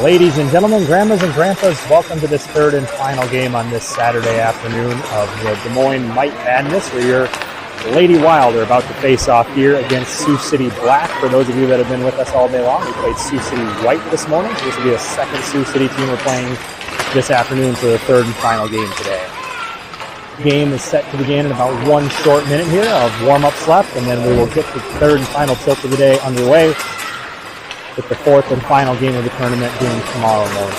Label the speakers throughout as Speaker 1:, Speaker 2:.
Speaker 1: Ladies and gentlemen, grandmas and grandpas, welcome to this third and final game on this Saturday afternoon of the Des Moines Might Madness, where your Lady Wild are about to face off here against Sioux City Black. For those of you that have been with us all day long, we played Sioux City White this morning. This will be a second Sioux City team we're playing this afternoon for the third and final game today. Game is set to begin in about 1 short minute here of warm-ups left, and then we will get the third and final tilt of the day underway, with the fourth and final game of the tournament being tomorrow morning.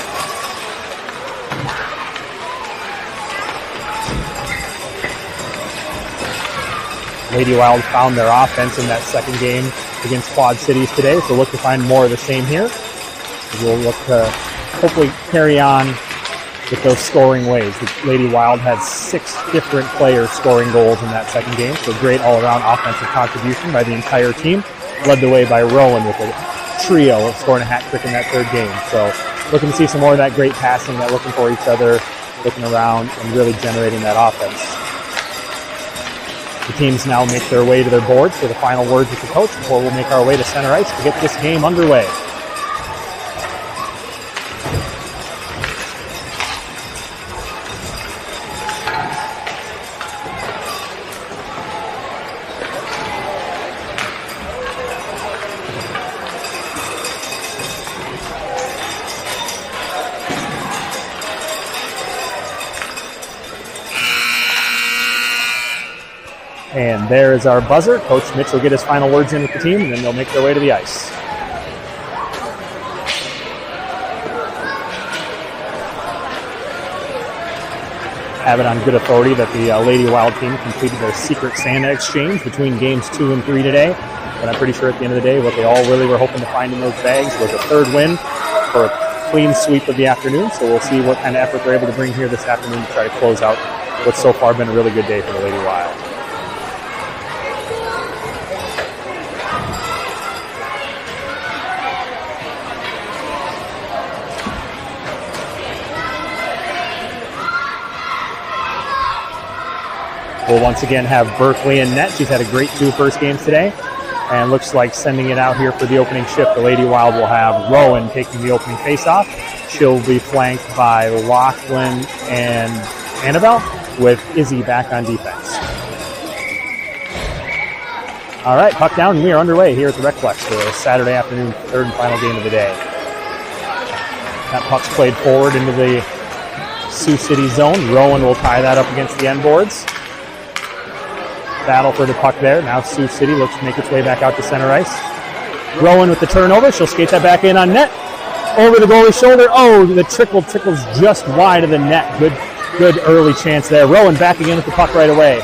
Speaker 1: Lady Wild found their offense in that second game against Quad Cities today, so look to find more of the same here. We'll look to hopefully carry on with those scoring ways. The Lady Wild had 6 different players scoring goals in that second game, so great all-around offensive contribution by the entire team, led the way by Rowan with a trio of scoring a hat trick in that third game. So looking to see some more of that great passing, that looking for each other, looking around, and really generating that offense. The teams now make their way to their boards for the final words with the coach before we'll make our way to center ice to get this game underway. And there is our buzzer. Coach Mitch will get his final words in with the team, and then they'll make their way to the ice. Have it on good authority that the Lady Wild team completed their secret Santa exchange between games 2 and 3 today. But I'm pretty sure at the end of the day, what they all really were hoping to find in those bags was a third win for a clean sweep of the afternoon. So we'll see what kind of effort they're able to bring here this afternoon to try to close out what's so far been a really good day for the Lady Wild. We'll once again have Berkeley in net. She's had a great 2 first games today, and looks like sending it out here for the opening shift. The Lady Wild will have Rowan taking the opening faceoff. She'll be flanked by Lachlan and Annabelle, with Izzy back on defense. All right, puck down, and we are underway here at the Recplex for the Saturday afternoon third and final game of the day. That puck's played forward into the Sioux City zone. Rowan will tie that up against the end boards. Battle for the puck there. Now Sioux City looks to make its way back out to center ice. Rowan with the turnover. She'll skate that back in on net. Over the goalie's shoulder. Oh, the tickles just wide of the net. Good early chance there. Rowan back again with the puck right away.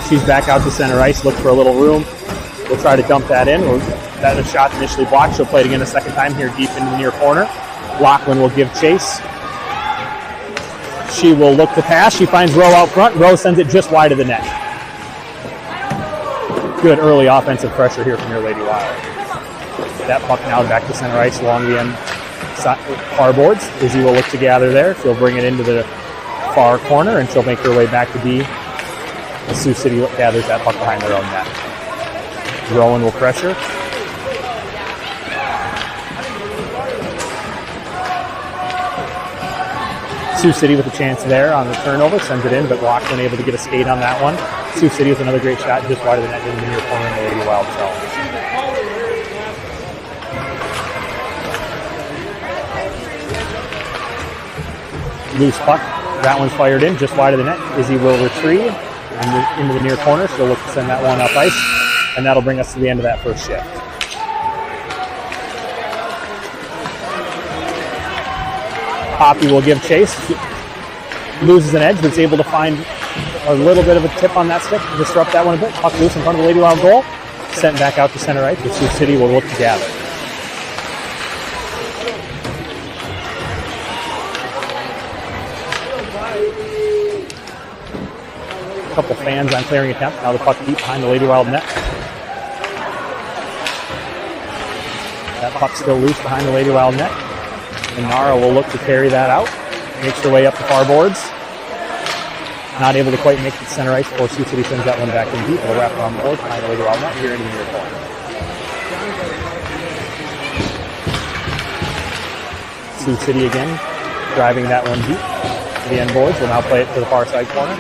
Speaker 1: She's back out to center ice. Look for a little room. We'll try to dump that in. That was a shot initially blocked. She'll play it again a second time here deep into the near corner. Lachlan will give chase. She will look to pass. She finds Rowe out front. Rowe sends it just wide of the net. Good early offensive pressure here from your Lady Wild. That puck now back to center ice along the end far boards. Izzy will look to gather there. She'll bring it into the far corner, and she'll make her way back to D. The Sioux City gathers that puck behind their own net. Rowan will pressure. Sioux City with a chance there on the turnover, sends it in, but Lachlan able to get a skate on that one. Sioux City with another great shot just wide of the net in the near corner in the Lady Wild zone. Loose puck. That one's fired in just wide of the net. Izzy will retrieve into the near corner. She'll look to send that one up ice, and that'll bring us to the end of that first shift. Poppy will give chase, loses an edge, but is able to find a little bit of a tip on that stick to disrupt that one a bit. Puck loose in front of the Lady Wild goal, sent back out to center ice, but Sioux City will look to gather. A couple fans on clearing attempt. Now the puck deep behind the Lady Wild net. That puck still loose behind the Lady Wild net. And Nara will look to carry that out. Makes her way up the far boards. Not able to quite make the center ice before Sioux City sends that one back in deep. It'll wrap around the boards behind the Lady Wild net here into the near corner. Sioux City again, driving that one deep to the end boards. Will now play it to the far side corner.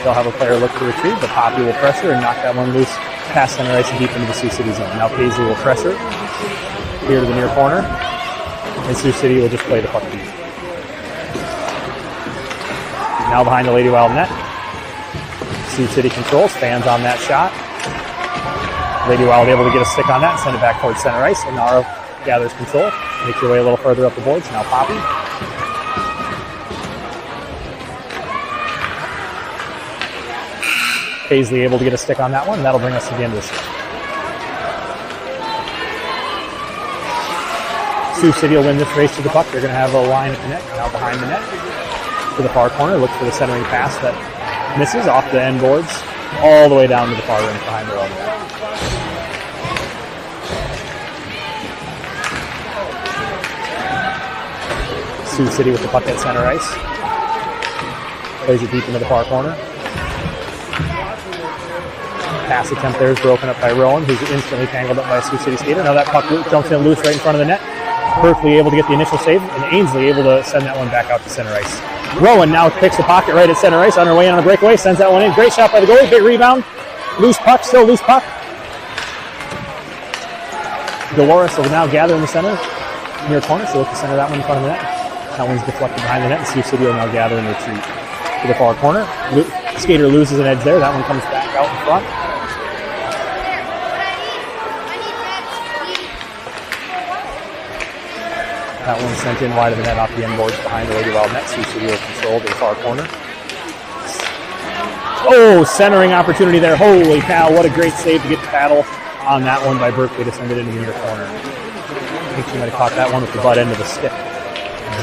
Speaker 1: They'll have a player look to retrieve, but Poppy will pressure and knock that one loose past center ice and deep into the Sioux City zone. Now Paisley will pressure here to the near corner, and Sioux City will just play the puck deep. Now behind the Lady Wild net. Sioux City controls, fans on that shot. Lady Wild able to get a stick on that and send it back towards center ice. And Nara gathers control. Make your way a little further up the boards. Now Poppy. Paisley able to get a stick on that one. That'll bring us to the end of the shift. Sioux City will win this race to the puck. They're going to have a line at the net. Now behind the net. To the far corner. Look for the centering pass that misses off the end boards. All the way down to the far rim behind their own net. Sioux City with the puck at center ice. Plays it deep into the far corner. Pass attempt there is broken up by Rowan, who's instantly tangled up by a Sioux City skater. Now that puck jumps in loose right in front of the net. Berkeley able to get the initial save, and Ainsley able to send that one back out to center ice. Rowan now picks the pocket right at center ice on her way in on a breakaway, sends that one in. Great shot by the goalie, big rebound. Loose puck, still loose puck. Dolores will now gather in the center, near corner, so look to center that one in front of the net. That one's deflected behind the net, and Sioux City will now gather and retreat to the far corner. Skater loses an edge there, that one comes back out in front. That one sent in wide of the net off the end boards behind the Lady Wild net. Sioux City will control to the far corner. Oh, centering opportunity there. Holy cow, what a great save to get the paddle on that one by Berkeley to send it into the near corner. I think she might have caught that one with the butt end of the stick.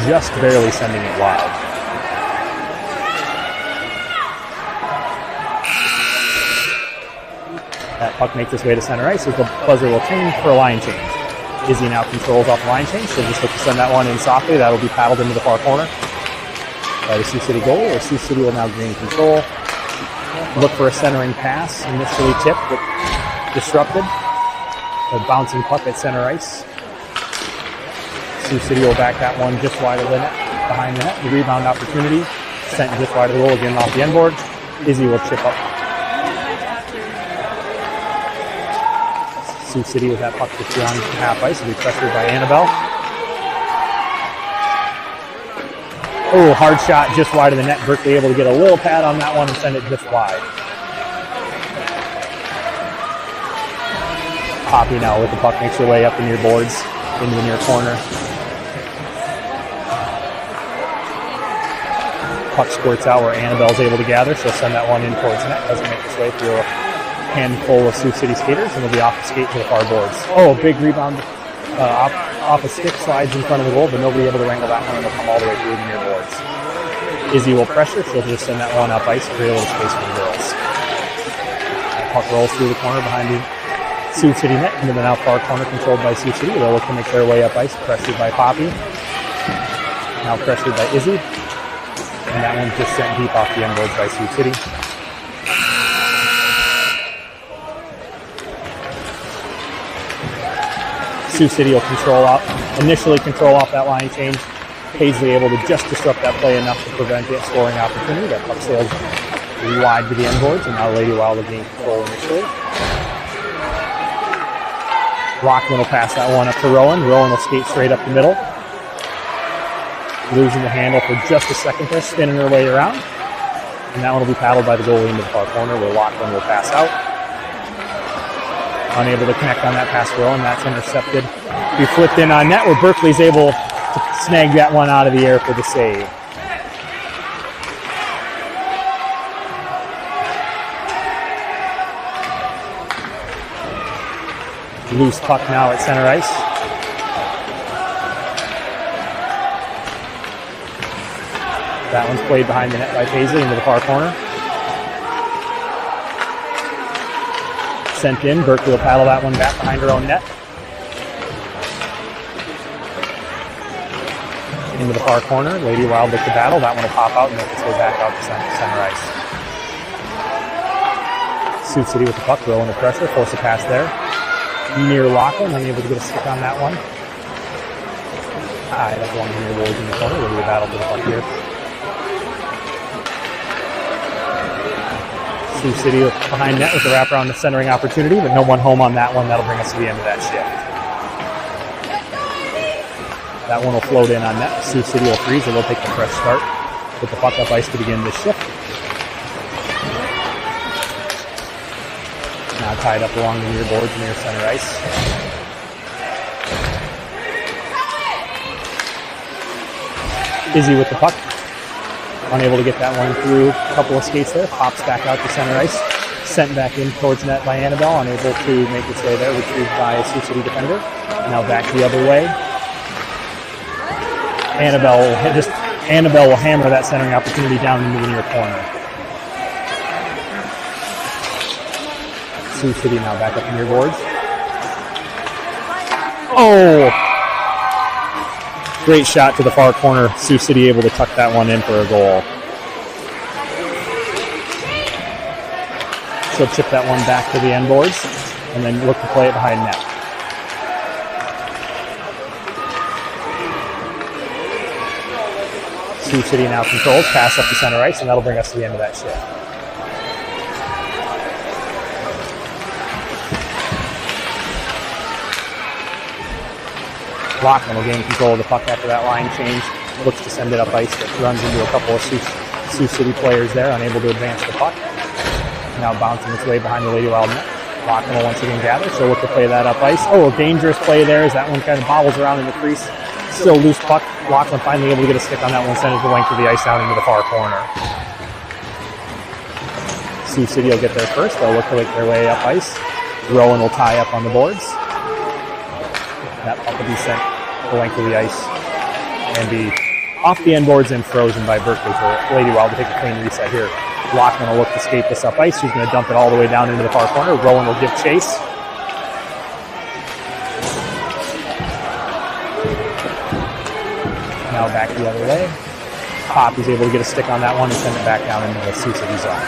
Speaker 1: Just barely sending it wide. That puck makes its way to center ice as the buzzer will change for a line change. Izzy now controls off the line change, so just look to send that one in softly. That'll be paddled into the far corner by the Sioux City goal, where Sioux City will now gain control. Look for a centering pass, initially tipped, but disrupted. A bouncing puck at center ice. Sioux City will back that one just wide of the net, behind the net. The rebound opportunity sent just wide of the goal, again off the end board. Izzy will chip up. Sioux City with that puck just beyond half ice will be pressured by Annabelle. Oh, hard shot just wide of the net. Berkeley able to get a little pad on that one and send it just wide. Poppy now with the puck makes her way up the near boards into the near corner. Puck squirts out where Annabelle's able to gather. She'll send that one in towards the net. Doesn't make its way through a handful of Sioux City skaters, and will be off the skate to the far boards. Oh, big rebound off a stick, slides in front of the goal, but nobody able to wrangle that one, and it'll come all the way through the near boards. Izzy will pressure. She'll just send that one up ice to create a little space for the girls. That puck rolls through the corner behind the Sioux City net into the now far corner controlled by Sioux City. They'll look to make their way up ice, pressured by Poppy. Now pressured by Izzy. And that one just sent deep off the end boards by Sioux City. Sioux City will initially control off that line change. Paisley able to just disrupt that play enough to prevent the scoring opportunity. That puck sails wide to the end boards, and now Lady Wild will gain control initially. Rockland will pass that one up to Rowan. Rowan will skate straight up the middle. Losing the handle for just a second there, spinning her way around. And that one will be paddled by the goalie into the far corner, where Rockland will pass out. Unable to connect on that pass to Rowan. That's intercepted. Be flipped in on net, where Berkeley's able to snag that one out of the air for the save. Loose puck now at center ice. That one's played behind the net by Paisley into the far corner. Sent in. Berkeley will paddle that one back behind her own net. Into the far corner. Lady Wild look to battle. That one will pop out and make its way back out to center ice. Sioux City with the puck, rolling the pressure, force a pass there. Near Lachlan, unable to get a stick on that one. Tied up along the near boards in the corner. We'll do a battle for the puck here. Sioux City behind net with the wraparound the centering opportunity, but no one home on that one. That'll bring us to the end of that shift. That one will float in on net. Sioux City will freeze, and they'll take the fresh start with the puck up ice to begin this shift. Now tied up along the near boards near center ice. Izzy with the puck. Unable to get that one through a couple of skates there. Pops back out to center ice. Sent back in towards net by Annabelle. Unable to make its way there. Retrieved by a Sioux City defender. Now back the other way. Annabelle will hammer that centering opportunity down into the near corner. Sioux City now back up the near boards. Oh! Great shot to the far corner. Sioux City able to tuck that one in for a goal. She'll chip that one back to the end boards and then look to play it behind net. Sioux City now controls, pass up to center ice, and that'll bring us to the end of that shift. Lockman will gain control of the puck after that line change. Looks to send it up ice, but runs into a couple of Sioux City players there, unable to advance the puck. Now bouncing its way behind the Lady Wild net. Lockman will once again gather, so look to play that up ice. Oh, a dangerous play there as that one kind of bobbles around in the crease. Still loose puck. Lockman finally able to get a stick on that one, send it the length of the ice down into the far corner. Sioux City will get there first. They'll look to make their way up ice. Rowan will tie up on the boards. That puck will be sent the length of the ice and be off the end boards and frozen by Berkeley for Lady Wild to take a clean reset here. Lockman will look to skate this up ice. She's going to dump it all the way down into the far corner. Rowan will give chase. Now back the other way. Pop is able to get a stick on that one and send it back down into the Sioux City zone.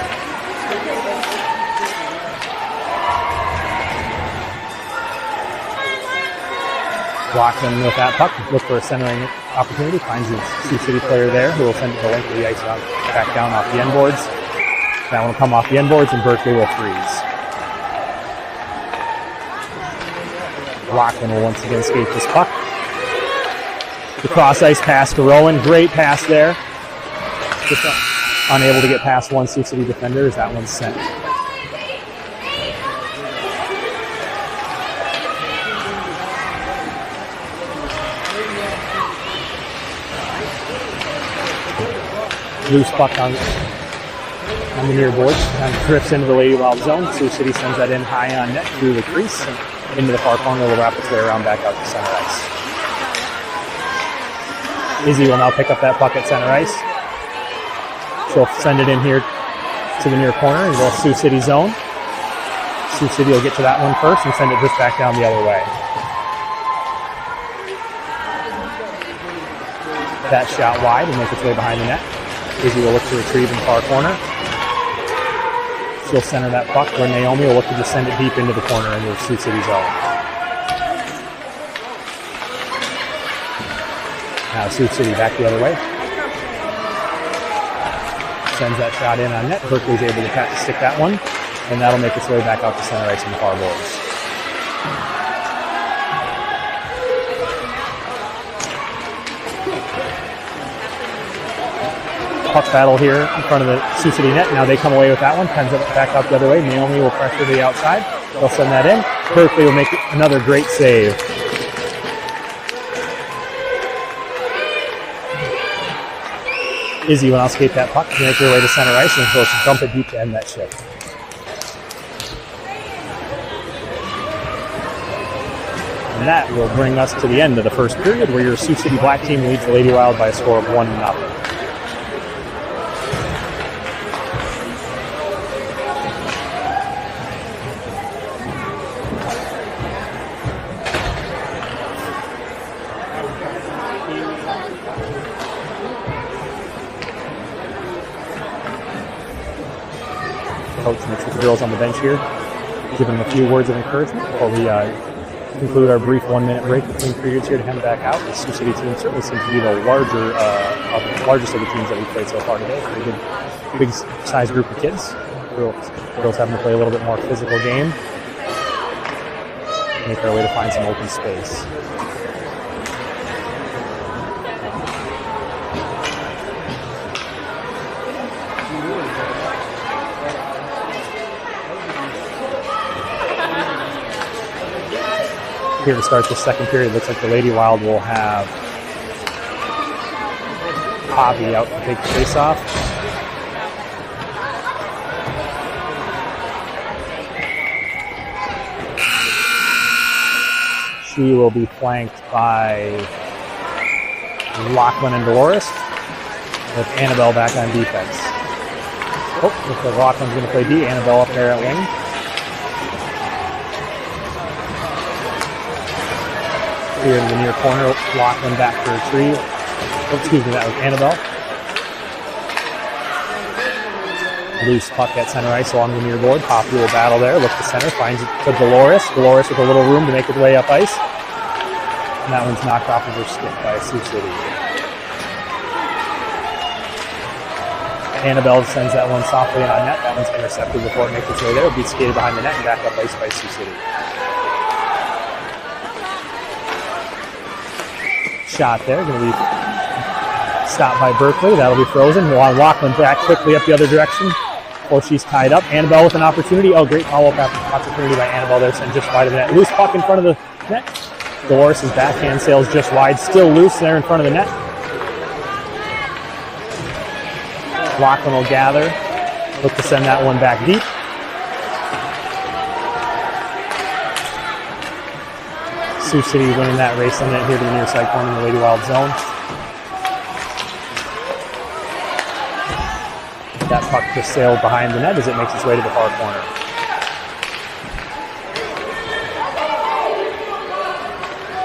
Speaker 1: Lockman with that puck, look for a centering opportunity, finds his Sioux City player there who will send it the length of the ice back down off the end boards. That one will come off the end boards and Berkeley will freeze. Lockman will once again skate this puck. The cross ice pass to Rowan, great pass there. Just unable to get past one Sioux City defender as that one's sent. Loose puck on the near boards and drifts into the Lady Wild zone. Sioux City sends that in high on net through the crease and into the far corner. Will wrap its way around back out to center ice. Izzy will now pick up that puck at center ice. She'll send it in here to the near corner and go Sioux City zone. Sioux City will get to that one first and send it just back down the other way. That shot wide and make its way behind the net. Izzy will look to retrieve in the far corner. She'll center that puck where Naomi will look to just send it deep into the corner into the Sioux City zone. Now Sioux City back the other way. Sends that shot in on net. Berkeley's able to stick that one, and that'll make its way back out to center ice in the far boards. Puck battle here in front of the Sioux City net. Now they come away with that one. Pens it back out the other way. Naomi will pressure to the outside. They'll send that in. Berkeley will make another great save. Izzy will now skate that puck to make her way to center ice and she'll dump it deep to end that shift. And that will bring us to the end of the first period where your Sioux City Black team leads the Lady Wild by a score of 1-0. Coach meets with the girls on the bench here, giving them a few words of encouragement before we Conclude our brief 1-minute break between periods here to head back out. The Sioux City team certainly seems to be the largest of the teams that we've played so far today. Pretty good, big size group of kids. Girls having to play a little bit more physical game. Make our way to find some open space. Here to start the second period, looks like the Lady Wild will have Poppy out to take the face off. She will be flanked by Lachlan and Dolores, with Annabelle back on defense. Oh, looks like Lachlan's going to play D. Annabelle up there at wing. Here in the near corner, Lachlan back to retrieve. Oh, excuse me, that was Annabelle. Loose puck at center ice along the near board. Poppy will battle there, look to center, finds it to Dolores. Dolores with a little room to make his way up ice. And that one's knocked off of her stick by Sioux City. Annabelle sends that one softly in on net. That one's intercepted before it makes its way there. It'll be skated behind the net and back up ice by Sioux City. Shot there, going to be stopped by Berkeley. That'll be frozen. We'll want Lachlan back quickly up the other direction before she's tied up. Annabelle with an opportunity. Oh, great follow-up opportunity by Annabelle there, sent just wide of the net. Loose puck in front of the net. Dolores' backhand sails just wide, still loose there in front of the net. Lachlan will gather, look to send that one back deep. Sioux City winning that race on net here to the near side corner in the Lady Wild zone. That puck just sailed behind the net as it makes its way to the far corner.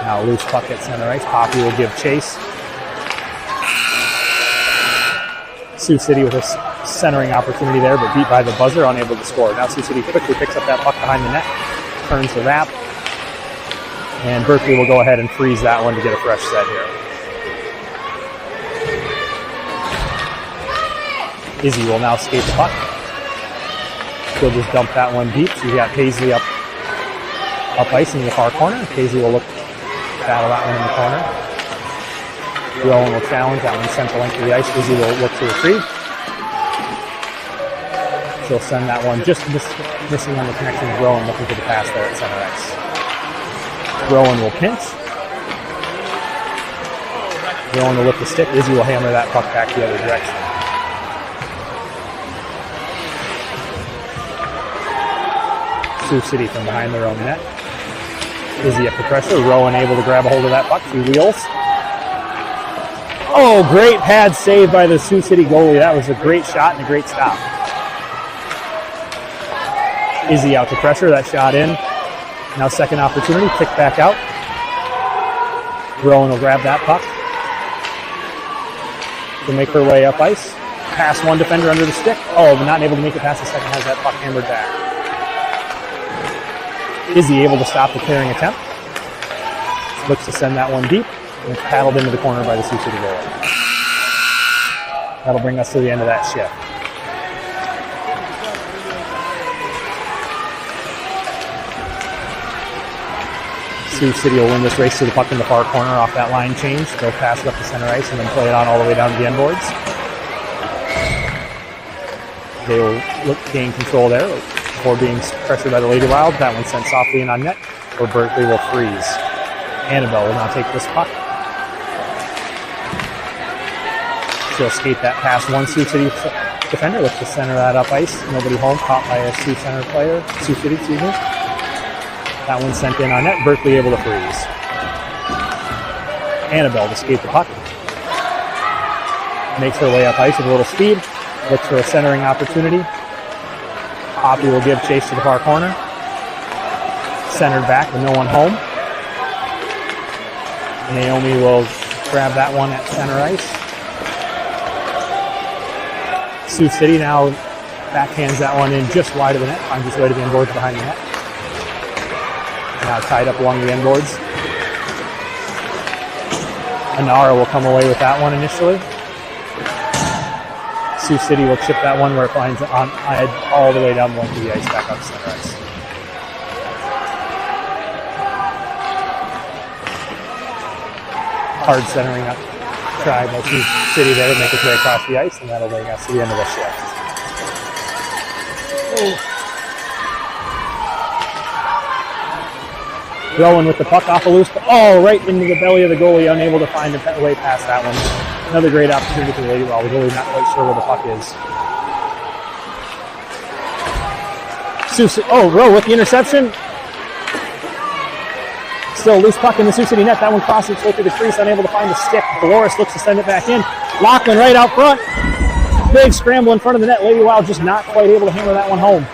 Speaker 1: Now loose puck at center ice. Poppy will give chase. Sioux City with a centering opportunity there, but beat by the buzzer, unable to score. Now Sioux City quickly picks up that puck behind the net, turns the wrap, and Berkeley will go ahead and freeze that one to get a fresh set here. Izzy will now skate the puck. She'll just dump that one deep. So you got Paisley up ice in the far corner. Paisley will look battle that one in the corner. Rowan will challenge. That one sent the length of the ice. Izzy will look to retrieve. She'll send that one just missing on the connection with Rowan, looking for the pass there at center ice. Rowan will pinch. Rowan will lift the stick. Izzy will hammer that puck back the other direction. Sioux City from behind their own net. Izzy up the pressure. Rowan able to grab a hold of that puck. 2 wheels. Oh, great pad save by the Sioux City goalie. That was a great shot and a great stop. Izzy out to pressure. That shot in. Now second opportunity. Kick back out. Rowan will grab that puck to make her way up ice. Pass one defender under the stick. Oh, but not able to make it past the second. Has that puck hammered back. Izzy able to stop the clearing attempt. Looks to send that one deep. And it's paddled into the corner by the Sioux City goalie. That'll bring us to the end of that shift. Sioux City will win this race to the puck in the far corner off that line change. They'll pass it up the center ice and then play it on all the way down to the end boards. They will gain control there before being pressured by the Lady Wild. That one sent softly in on net, or Berkeley will freeze. Annabelle will now take this puck. She'll skate that past one Sioux City defender. Looks to center that up ice. Nobody home. Caught by a Sioux Center player. Sioux City, excuse me. That one sent in on net. Berkeley able to freeze. Annabelle to skate the puck. Makes her way up ice with a little speed. Looks for a centering opportunity. Poppy will give chase to the far corner. Centered back with no one home. Naomi will grab that one at center ice. Sioux City now backhands that one in just wide of the net. Finds its way to the end boards behind the net. Now tied up along the end boards. Anara will come away with that one initially. Sioux City will chip that one where it finds on all the way down the length of the ice back up center ice. Hard centering up. Try by Sioux City there to make its way across the ice, and that'll bring us to the end of the shift. Rowan with the puck off a loose, right into the belly of the goalie, unable to find a way past that one. Another great opportunity for the Lady Wild. The goalie not quite sure where the puck is. Rowe with the interception. Still loose puck in the Sioux City net. That one crosses its way through the crease, unable to find the stick. Dolores looks to send it back in. Lachlan right out front. Big scramble in front of the net. Lady Wild just not quite able to hammer that one home.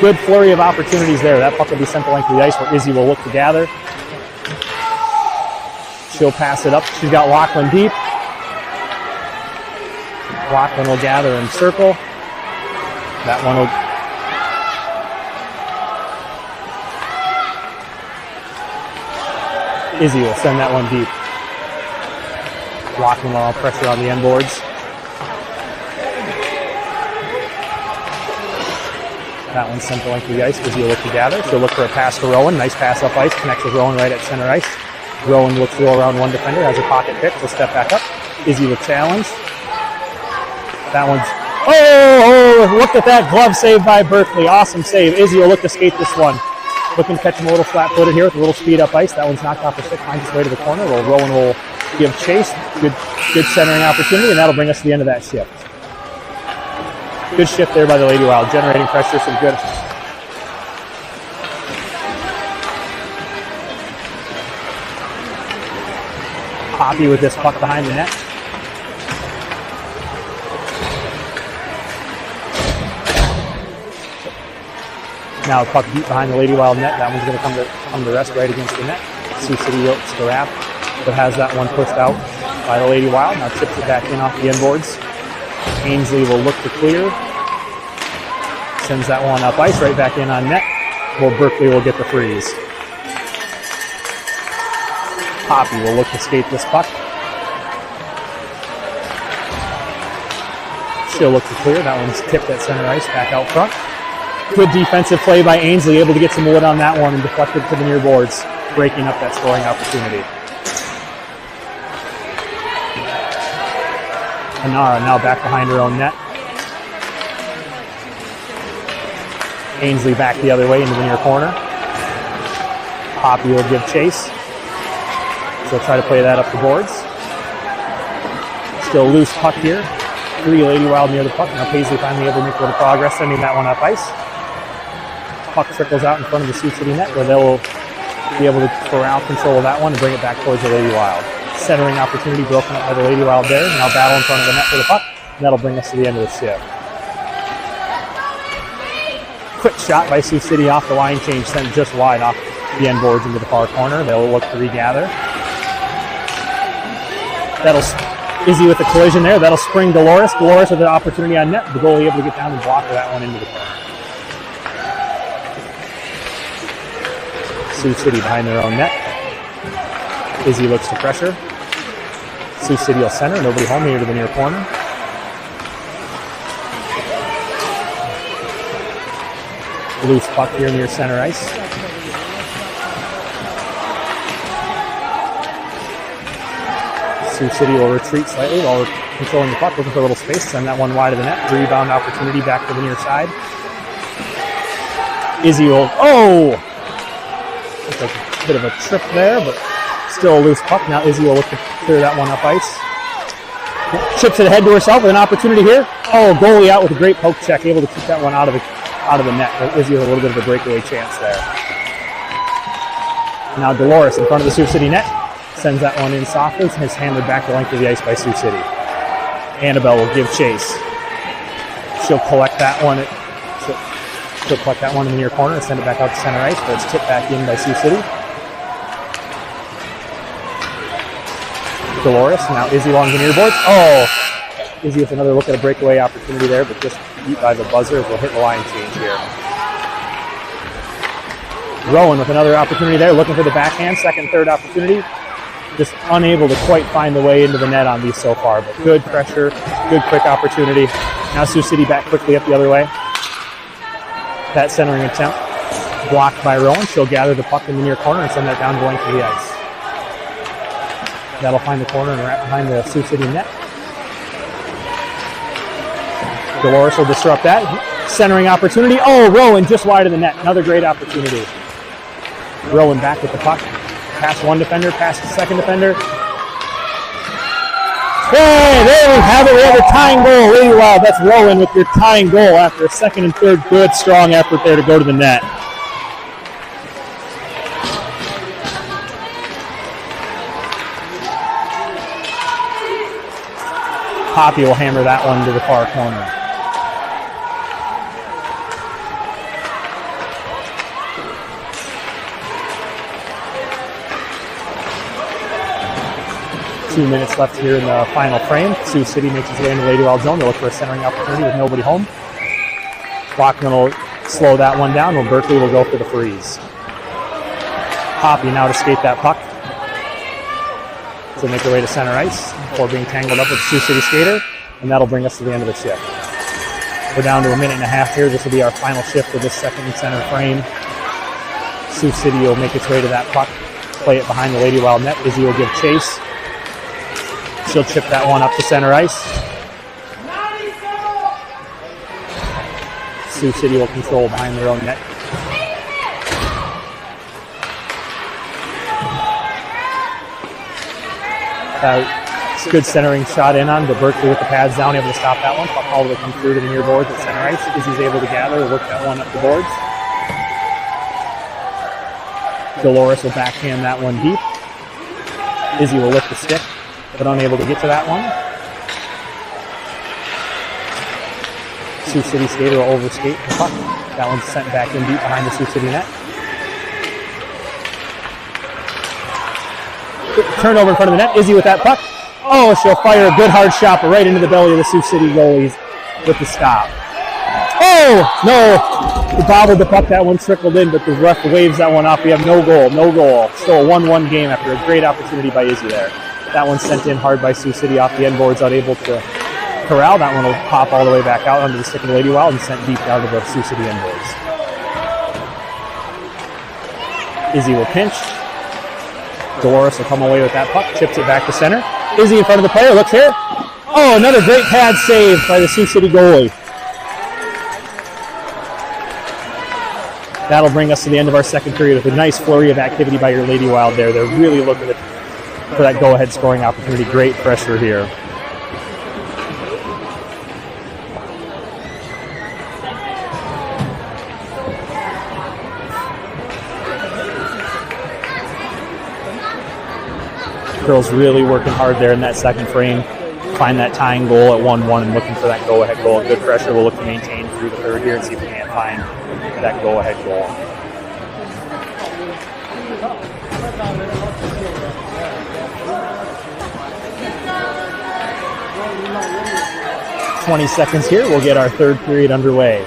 Speaker 1: Good flurry of opportunities there. That puck will be sent to length of the ice where Izzy will look to gather. She'll pass it up. She's got Lachlan deep. Lachlan will gather and circle. That one will... Izzy will send that one deep. Lachlan will pressure on the end boards. That one's sent to length of the ice. Izzy will look to gather. She'll look for a pass to Rowan. Nice pass up ice. Connects with Rowan right at center ice. Rowan looks to go around one defender. Has a pocket pick. Will step back up. Izzy will challenge. That one's... look at that glove save by Berkeley. Awesome save. Izzy will look to skate this one. Looking to catch him a little flat-footed here with a little speed up ice. That one's knocked off the stick. Finds its way to the corner. Rowan will give chase. Good centering opportunity, and that'll bring us to the end of that shift. Good shift there by the Lady Wild, generating pressure, some good. Poppy with this puck behind the net. Now a puck deep behind the Lady Wild net. That one's going to come to rest right against the net. Sioux City looks to wrap, but has that one pushed out by the Lady Wild. Now chips it back in off the end boards. Ainsley will look to clear. Sends that one up ice, right back in on net. Berkeley will get the freeze. Poppy will look to skate this puck. She'll look to clear. That one's tipped at center ice, back out front. Good defensive play by Ainsley, able to get some wood on that one and deflected to the near boards, breaking up that scoring opportunity. Anara now back behind her own net. Ainsley back the other way into the near corner. Poppy will give chase. She'll try to play that up the boards. Still loose puck here. 3 Lady Wild near the puck. Now Paisley finally able to make a little progress, sending that one up ice. Puck trickles out in front of the Sioux City net where they'll be able to corral control of that one and bring it back towards the Lady Wild. Centering opportunity broken up by the Lady Wild there. Now battle in front of the net for the puck. And that'll bring us to the end of the shift. Quick shot by Sioux City off the line change, sent just wide off the end boards into the far corner. They'll look to regather. Izzy with the collision there. That'll spring Dolores. Dolores with an opportunity on net. The goalie able to get down and block that one into the corner. Sioux City behind their own net. Izzy looks to pressure. Sioux City will center. Nobody home here to the near corner. Loose puck here near center ice. Sioux City will retreat slightly while we're controlling the puck, looking for a little space. Send that one wide of the net. Rebound opportunity back to the near side. Izzy will... Looks like a bit of a trip there, but still a loose puck. Now Izzy will look to clear that one up ice. Chips it ahead to herself with an opportunity here. Goalie out with a great poke check, able to keep that one out of the net. Izzy with a little bit of a breakaway chance there. Now Dolores in front of the Sioux City net. Sends that one in softly and is handed back the length of the ice by Sioux City. Annabelle will give chase. She'll collect that one. She'll collect that one in the near corner and send it back out to center ice, but it's tipped back in by Sioux City. Dolores, now Izzy along the near boards. Izzy with another look at a breakaway opportunity there, but just beat by the buzzer as we'll hit the line change here. Rowan with another opportunity there, looking for the backhand, second, third opportunity. Just unable to quite find the way into the net on these so far, but good pressure, good quick opportunity. Now Sioux City back quickly up the other way. That centering attempt blocked by Rowan. She'll gather the puck in the near corner and send that down going to the ice. That'll find the corner and wrap behind the Sioux City net. Dolores will disrupt that. Centering opportunity. Oh, Rowan just wide of the net. Another great opportunity. Rowan back with the puck. Past one defender, past the second defender. Hey, there we have it. We have a tying goal. Really well. That's Rowan with your tying goal after a second and third good, strong effort there to go to the net. Poppy will hammer that one to the far corner. Two minutes left here in the final frame. Sioux City makes its way into Lady Wild zone. They'll look for a centering opportunity with nobody home. Lockman will slow that one down, while Berkeley will go for the freeze. Poppy now to skate that puck. So make their way to center ice before being tangled up with the Sioux City skater, and that'll bring us to the end of the shift. We're down to a minute and a half here. This will be our final shift of this second and center frame. Sioux City will make its way to that puck, play it behind the Lady Wild net. Izzy will give chase. She'll chip that one up to center ice. Sioux City will control behind their own net. It's a good centering shot in on, but Berkeley with the pads down, able to stop that one. Puck all the way come through to the near boards at center ice. Izzy's able to gather, work that one up the boards. Dolores will backhand that one deep. Izzy will lift the stick, but unable to get to that one. Sioux City skater will overskate the puck. That one's sent back in deep behind the Sioux City net. Turnover in front of the net. Izzy with that puck. Oh, she'll fire a good hard shot right into the belly of the Sioux City goalies with the stop. Oh, no. He bobbled the puck. That one trickled in, but the ref waves that one off. We have no goal. Still a 1-1 game after a great opportunity by Izzy there. That one sent in hard by Sioux City off the end boards, unable to corral. That one will pop all the way back out under the stick of the Lady Wild and sent deep down to the Sioux City end boards. Izzy will pinch. Dolores will come away with that puck, chips it back to center. Izzy in front of the player, looks here. Oh, another great pad save by the Sioux City goalie. That'll bring us to the end of our second period with a nice flurry of activity by your Lady Wild there. They're really looking for that go-ahead scoring opportunity. Great pressure here. Girls really working hard there in that second frame. Find that tying goal at 1-1 and looking for that go-ahead goal. Good pressure. We'll look to maintain through the third here and see if we can't find that go-ahead goal. "20 seconds here. We'll get our third period underway.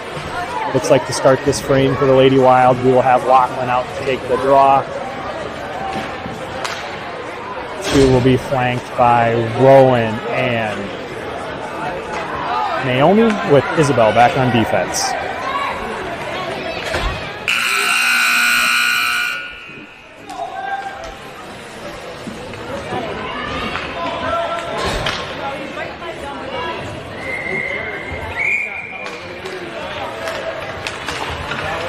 Speaker 1: Looks like to start this frame for the Lady Wild, we will have Lachlan out to take the draw. Two will be flanked by Rowan and Naomi, with Isabel back on defense.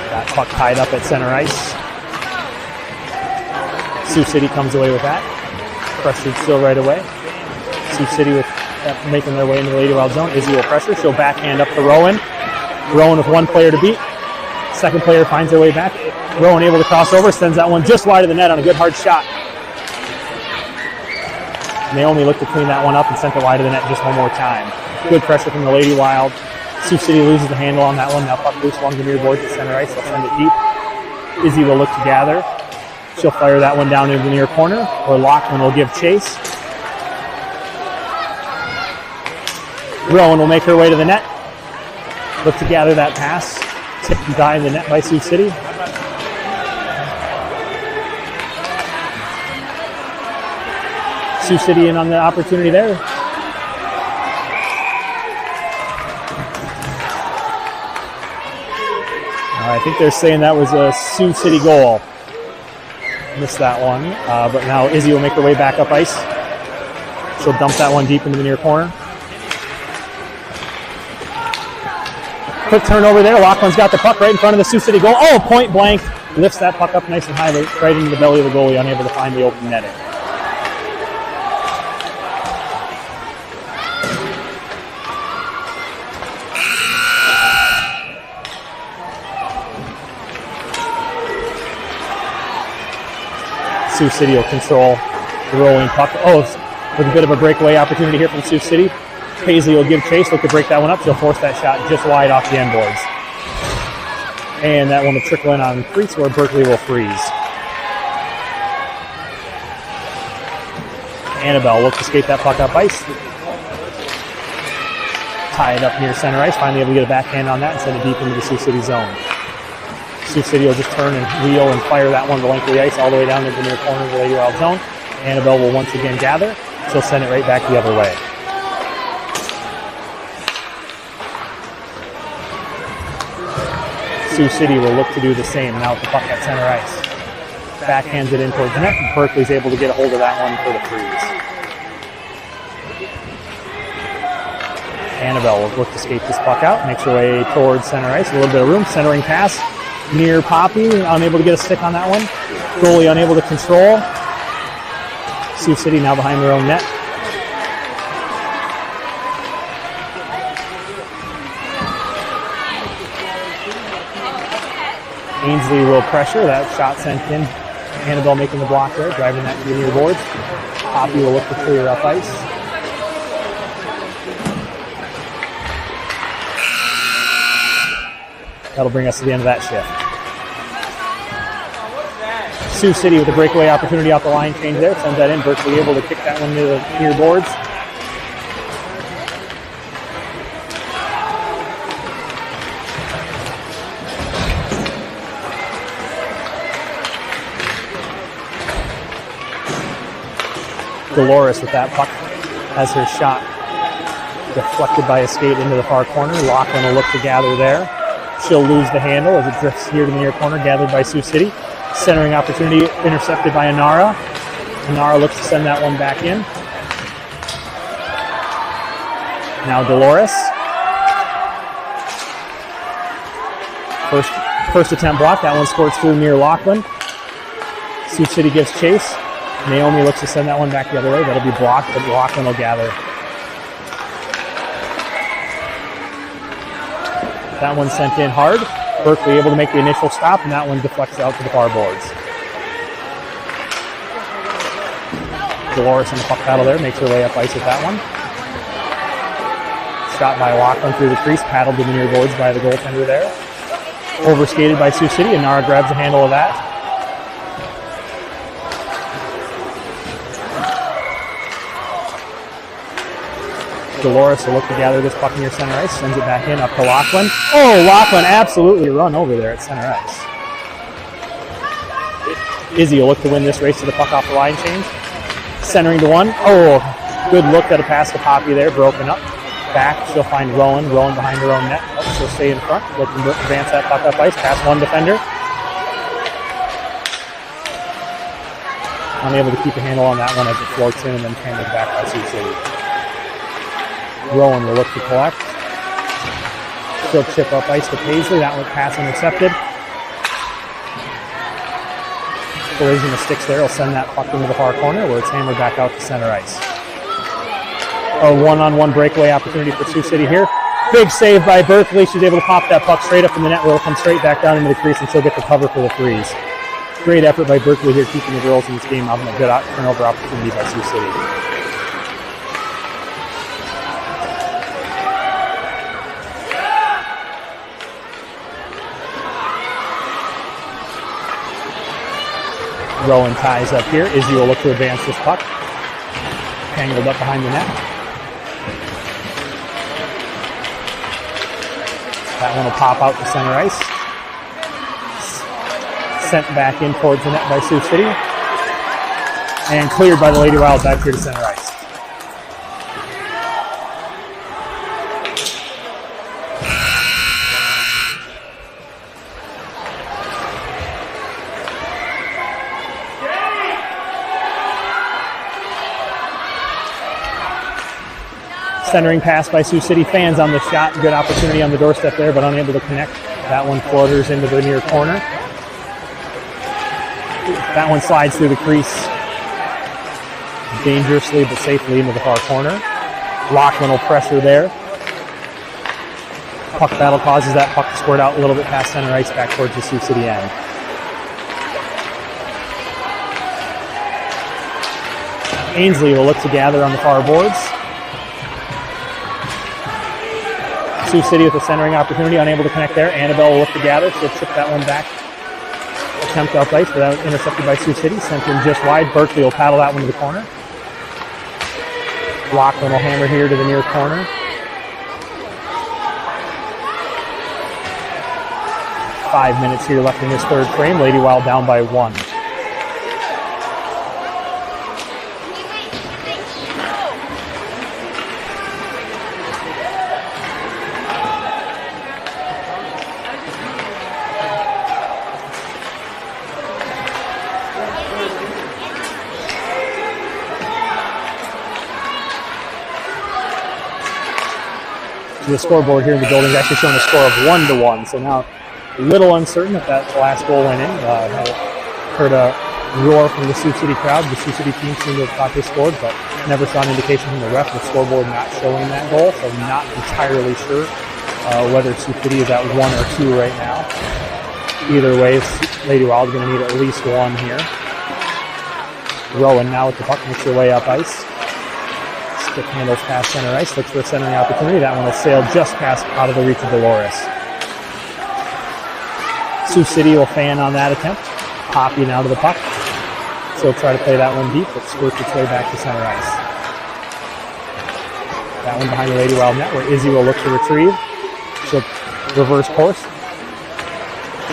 Speaker 1: Got puck tied up at center ice. Sioux City comes away with that. Pressured still right away. Sioux City with making their way into the Lady Wild zone. Izzy will pressure. She'll backhand up to Rowan. Rowan with one player to beat. Second player finds their way back. Rowan able to cross over. Sends that one just wide of the net on a good hard shot. Naomi looked to clean that one up and sent it wide of the net just one more time. Good pressure from the Lady Wild. Sioux City loses the handle on that one. Now puck loose along the near boards at center ice. They'll send it deep. Izzy will look to gather. She'll fire that one down into the near corner, or Lachlan will give chase. Rowan will make her way to the net. Look to gather that pass. Tipped behind the net by Sioux City. Sioux City in on the opportunity there. I think they're saying that was a Sioux City goal. Missed that one, but now Izzy will make her way back up ice. She'll dump that one deep into the near corner. Quick turnover there. Laughlin's got the puck right in front of the Sioux City goal. Oh, point blank. Lifts that puck up nice and high, right into the belly of the goalie, unable to find the open netting. Sioux City will control the rolling puck. Oh, with a bit of a breakaway opportunity here from Sioux City. Paisley will give chase, look to break that one up. She'll force that shot just wide off the end boards. And that one will trickle in on crease where Berkeley will freeze. Annabelle will look to skate that puck up ice. Tie it up near center ice. Finally able to get a backhand on that and send it deep into the Sioux City zone. Sioux City will just turn and wheel and fire that one the length of the ice all the way down into the near corner of the Lady Wild zone. Annabelle will once again gather. She'll send it right back the other way. Sioux City will look to do the same now with the puck at center ice. Backhands it in towards the net, and Berkeley's able to get a hold of that one for the freeze. Annabelle will look to skate this puck out, makes her way towards center ice, a little bit of room, centering pass near Poppy, unable to get a stick on that one. Goalie unable to control. Sioux City now behind their own net. Ainsley will pressure. That shot sent in. Annabelle making the block there, driving that to the near boards. Poppy will look to clear up ice. That'll bring us to the end of that shift. Sioux City with a breakaway opportunity off the line change there. Sends that in. Berkeley able to kick that one to the near boards. Dolores with that puck has her shot deflected by a skate into the far corner. Laughlin will look to gather there. She'll lose the handle as it drifts here to the near corner, gathered by Sioux City. Centering opportunity intercepted by Inara. Inara looks to send that one back in. Now Dolores. First attempt block. That one squirts through near Laughlin. Sioux City gives chase. Naomi looks to send that one back the other way. That'll be blocked, but Laughlin will gather. That one sent in hard. Berkeley able to make the initial stop, and that one deflects out to the far boards. Dolores in the puck battle there, makes her way up ice with that one. Shot by Laughlin through the crease, paddled to the near boards by the goaltender there. Overskated by Sioux City, and Nara grabs a handle of that. Dolores will look to gather this puck near center ice, sends it back in, up to Laughlin. Oh, Laughlin absolutely run over there at center ice. Izzy will look to win this race to the puck off the line change. Centering to one. Oh, good look at a pass to Poppy there, broken up. Back, she'll find Rowan behind her own net. Oh, she'll stay in front, looking to advance that puck up ice, past one defender. Unable to keep a handle on that one as it floats in and then handled back by Sioux City. Rowan will look to collect. She'll chip up ice to Paisley. That one pass intercepted. Collision of sticks there will send that puck into the far corner where it's hammered back out to center ice. A one-on-one breakaway opportunity for Sioux City here. Big save by Berkeley. She's able to pop that puck straight up in the net where it'll come straight back down into the crease and she'll get the cover for the freeze. Great effort by Berkeley here keeping the girls in this game, having a good turnover opportunity by Sioux City. Rowan ties up here. Izzy will look to advance this puck. Tangled up behind the net. That one will pop out to center ice. Sent back in towards the net by Sioux City. And cleared by the Lady Wild back here to center ice. Centering pass by Sioux City. Fans on the shot. Good opportunity on the doorstep there, but unable to connect. That one floaters into the near corner. That one slides through the crease. Dangerously but safely into the far corner. Lachlan will pressure there. Puck battle causes that puck to squirt out a little bit past center ice back towards the Sioux City end. Ainsley will look to gather on the far boards. Sioux City with a centering opportunity, unable to connect there. Annabelle will look to gather. She'll chip that one back. Attempt up ice, but that was intercepted by Sioux City. Sent in just wide. Berkeley will paddle that one to the corner. Lachlan will hammer here to the near corner. 5 minutes here left in this third frame. Lady Wild down by 1. The scoreboard here in the building is actually showing a score of 1-1. So now a little uncertain if that last goal went in. Heard a roar from the Sioux City crowd. The Sioux City team seemed to have thought they scored, but never saw an indication from the ref. The scoreboard not showing that goal, so not entirely sure whether Sioux City is at 1 or 2 right now. Either way, Lady Wild is going to need at least 1 here. Rowan now with the puck makes their way up ice. Stick handles past center ice, looks for a centering opportunity. That one will sail just past out of the reach of Dolores. Sioux City will fan on that attempt. Poppy now to the puck. So try to play that one deep, but squirts its way back to center ice. That one behind the Lady Wild net where Izzy will look to retrieve. She'll reverse course.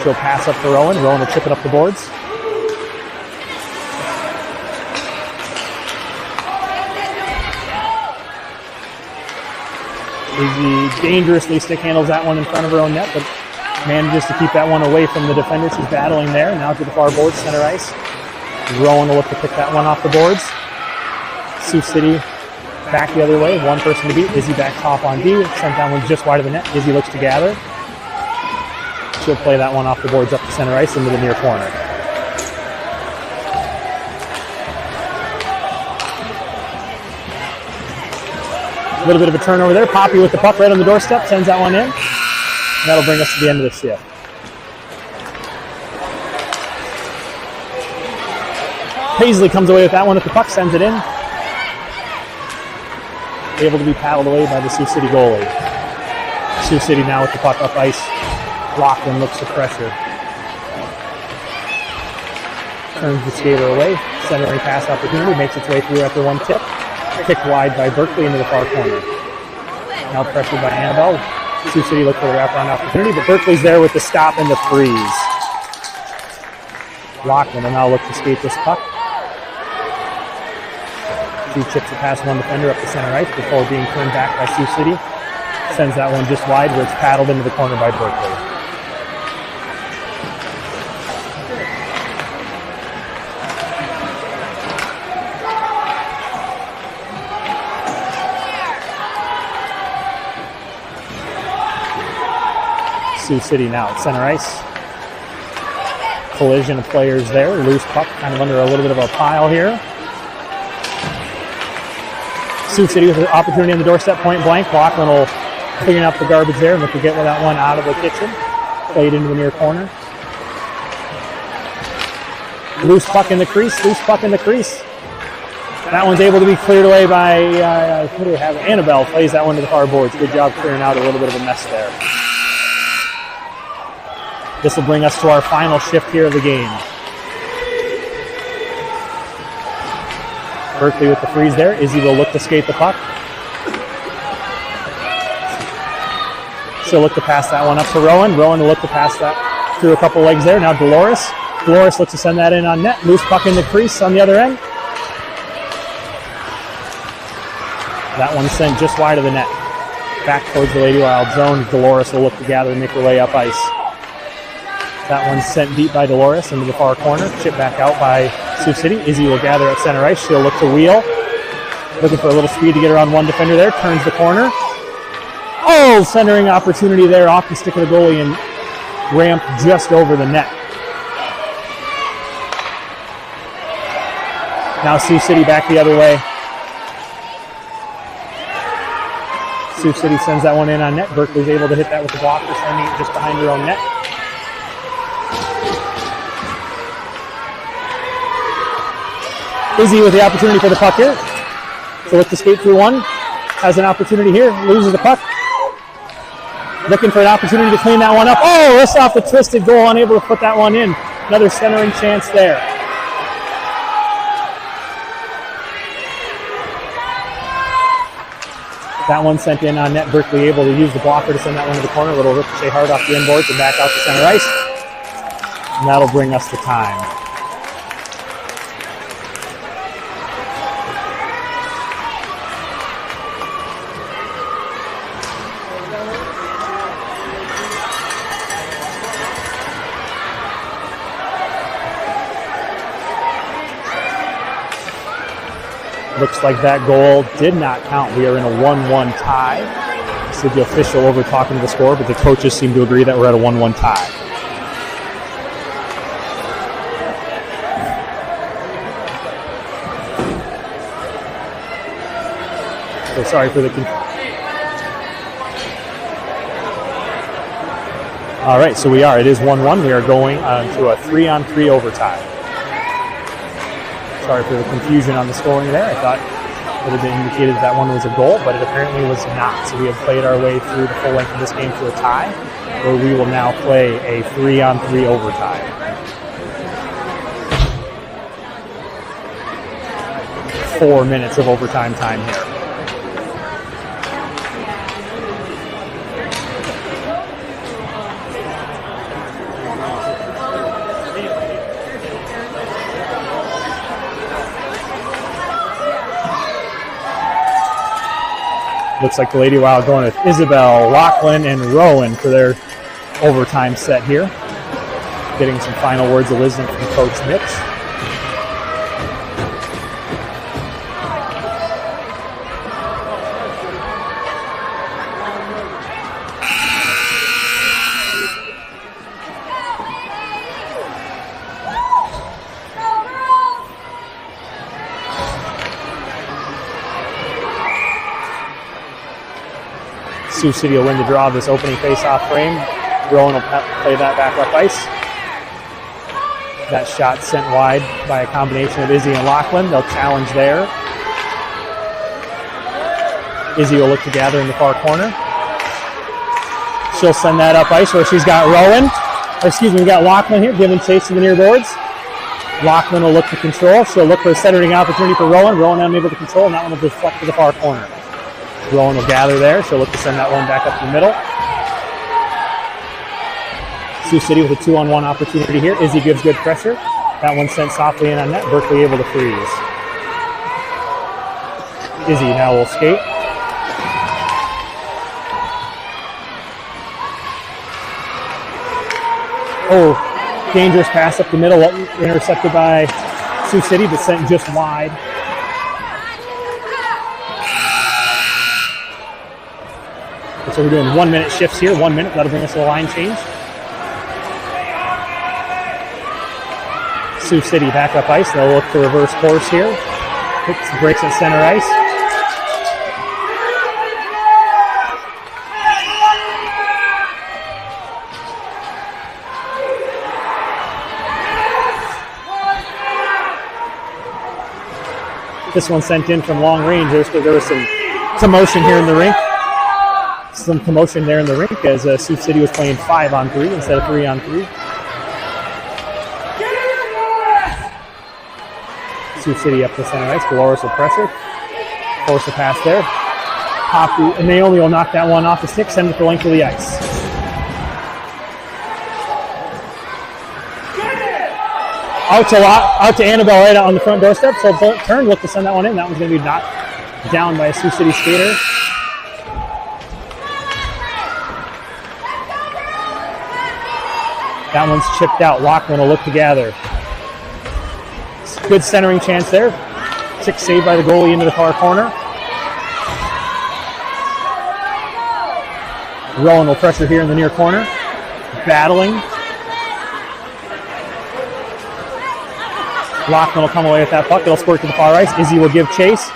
Speaker 1: She'll pass up to Rowan. Rowan will chip it up the boards. Izzy dangerously stick handles that one in front of her own net, but manages to keep that one away from the defenders. She's battling there. Now to the far boards, center ice. Rowan will look to pick that one off the boards. Sioux City back the other way. One person to beat. Izzy back top on D. Sent that one just wide of the net. Izzy looks to gather. She'll play that one off the boards up to center ice into the near corner. A little bit of a turnover there. Poppy with the puck right on the doorstep. Sends that one in. And that'll bring us to the end of the shift. Paisley comes away with that one at the puck. Sends it in. Able to be paddled away by the Sioux City goalie. Sioux City now with the puck up ice. Lachlan looks to pressure. Turns the skater away. Centering pass opportunity. Makes its way through after one tip. Kicked wide by Berkeley into the far corner. Now pressured by Annabelle. Sioux City look for the wraparound opportunity, but Berkeley's there with the stop and the freeze. Lachlan will now look to skate this puck. She chips it past one defender up the center ice before being turned back by Sioux City. Sends that one just wide where it's paddled into the corner by Berkeley. Sioux City now at center ice. Collision of players there. Loose puck kind of under a little bit of a pile here. Sioux City with an opportunity on the doorstep, point blank. Lachlan will clean up the garbage there and look to get that one out of the kitchen. Played into the near corner. Loose puck in the crease. Loose puck in the crease. That one's able to be cleared away by who do we have? Annabelle plays that one to the far boards. Good job clearing out a little bit of a mess there. This will bring us to our final shift here of the game. Berkeley with the freeze there. Izzy will look to skate the puck. She'll look to pass that one up to Rowan. Rowan will look to pass that through a couple legs there. Now Dolores. Dolores looks to send that in on net. Loose puck in the crease on the other end. That one sent just wide of the net. Back towards the Lady Wild zone. Dolores will look to gather and make her way up ice. That one's sent deep by Dolores into the far corner. Chip back out by Sioux City. Izzy will gather at center ice. She'll look to wheel. Looking for a little speed to get around one defender there. Turns the corner. Oh, centering opportunity there off the stick of the goalie and ramp just over the net. Now Sioux City back the other way. Sioux City sends that one in on net. Berkeley's able to hit that with the blocker, sending it just behind her own net. Izzy with the opportunity for the puck here. So look to skate through one. Has an opportunity here. Loses the puck. Looking for an opportunity to clean that one up. Oh, wrist off the twisted goal. Unable to put that one in. Another centering chance there. That one sent in on net. Berkeley able to use the blocker to send that one to the corner. A little ricochet hard off the inboards and back out to center ice. And that'll bring us to time. Looks like that goal did not count. We are in a 1-1 tie. This is the official over talking to the score, but the coaches seem to agree that we're at a 1-1 tie. So sorry for the All right, so we are. It is 1-1. We are going to a 3-on-3 overtime. Sorry for the confusion on the scoring there. I thought it would have indicated that one was a goal, but it apparently was not. So we have played our way through the full length of this game to a tie, where we will now play a 3-on-3 overtime. Four minutes of overtime time here. Looks like the Lady Wild going with Isabel, Lachlan, and Rowan for their overtime set here. Getting some final words of wisdom from Coach Mitch. Sioux City will win the draw of this opening face-off frame. Rowan will play that back up ice. That shot sent wide by a combination of Izzy and Lachlan. They'll challenge there. Izzy will look to gather in the far corner. She'll send that up ice where she's got Rowan. We got Lachlan here giving chase to the near boards. Lachlan will look to control. She'll look for a centering opportunity for Rowan. Rowan unable to control, and that one will deflect to the far corner. Rowan will gather there. She'll look to send that one back up the middle. Sioux City with a 2-on-1 opportunity here. Izzy gives good pressure. That one sent softly in on net. Berkeley able to freeze. Izzy now will skate. Oh, dangerous pass up the middle. Intercepted by Sioux City, but sent just wide. So we're doing 1-minute shifts here. 1 minute. That'll bring us to the line change. Sioux City back up ice. They'll look to reverse course here. Breaks at center ice. This one sent in from long range. There was some commotion here in the rink. Some commotion there in the rink as Sioux City was playing 5-on-3 instead of 3-on-3. Sioux City up the center ice. Dolores will pressure. Force a pass there. Poppy and Naomi will knock that one off the stick, send it the length of the ice. Out to Annabelle right on the front doorstep. So turn, look to send that one in. That one's going to be knocked Down by a Sioux City skater. That one's chipped out. Lachlan will look to gather. Good centering chance there. Kick saved by the goalie into the far corner. Rowan will pressure here in the near corner. Battling. Lachlan will come away with that puck. It'll squirt to the far ice. Izzy will give chase.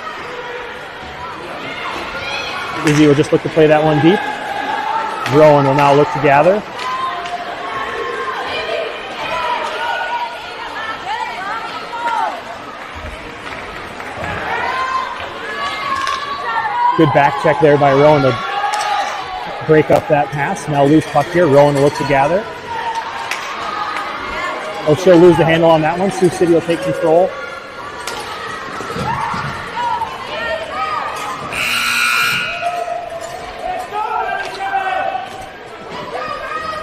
Speaker 1: Izzy will just look to play that one deep. Rowan will now look to gather. Good back check there by Rowan to break up that pass. Now loose puck here. Rowan will look to gather. Oh, she'll lose the handle on that one. Sioux City will take control.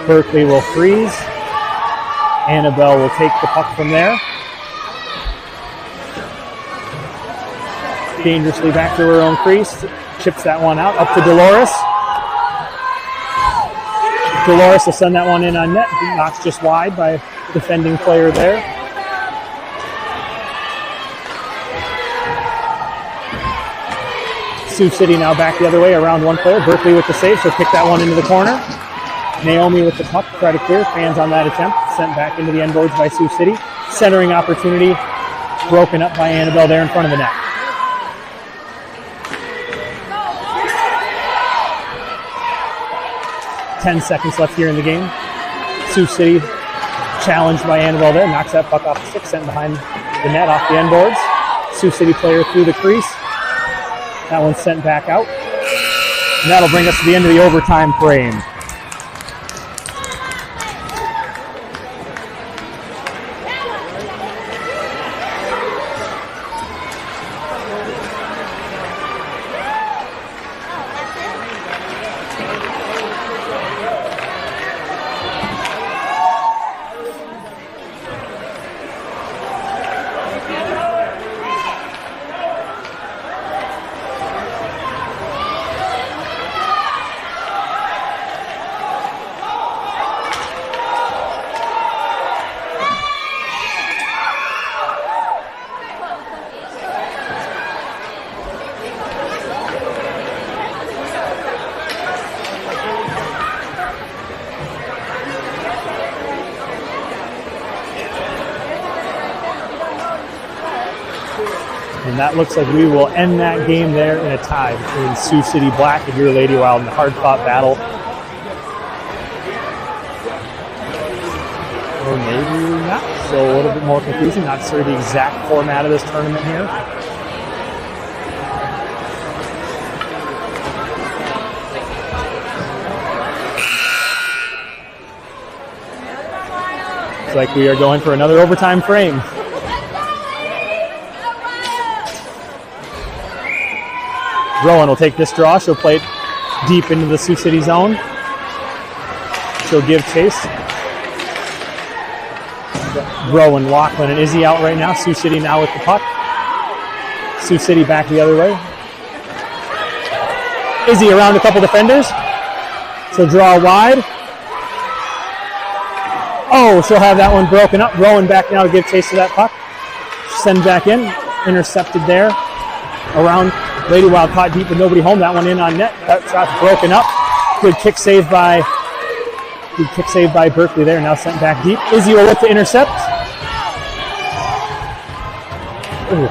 Speaker 1: Berkeley will freeze. Annabelle will take the puck from there. Dangerously back to her own crease. Chips that one out. Up to Dolores. Dolores will send that one in on net. Knocks just wide by a defending player there. Sioux City now back the other way around one player. Berkeley with the save. She'll kick that one into the corner. Naomi with the puck. Try to clear. Fans on that attempt. Sent back into the end boards by Sioux City. Centering opportunity. Broken up by Annabelle there in front of the net. 10 seconds left here in the game. Sioux City challenged by Annabelle there. Knocks that puck off the stick, sent behind the net off the end boards. Sioux City player through the crease. That one's sent back out. And that'll bring us to the end of the overtime frame. And that looks like we will end that game there in a tie between Sioux City Black and your Lady Wild in a hard-fought battle. Or maybe not. So a little bit more confusing. Not sure the exact format of this tournament here. Looks like we are going for another overtime frame. Rowan will take this draw. She'll play it deep into the Sioux City zone. She'll give chase. Rowan, Lachlan, and Izzy out right now. Sioux City now with the puck. Sioux City back the other way. Izzy around a couple defenders. She'll draw wide. Oh, she'll have that one broken up. Rowan back now to give chase to that puck. Send back in. Intercepted there. Around. Lady Wild caught deep with nobody home. That one in on net. That shot's broken up. Good kick save by Berkeley there. Now sent back deep. Izzy will look to intercept. Ooh.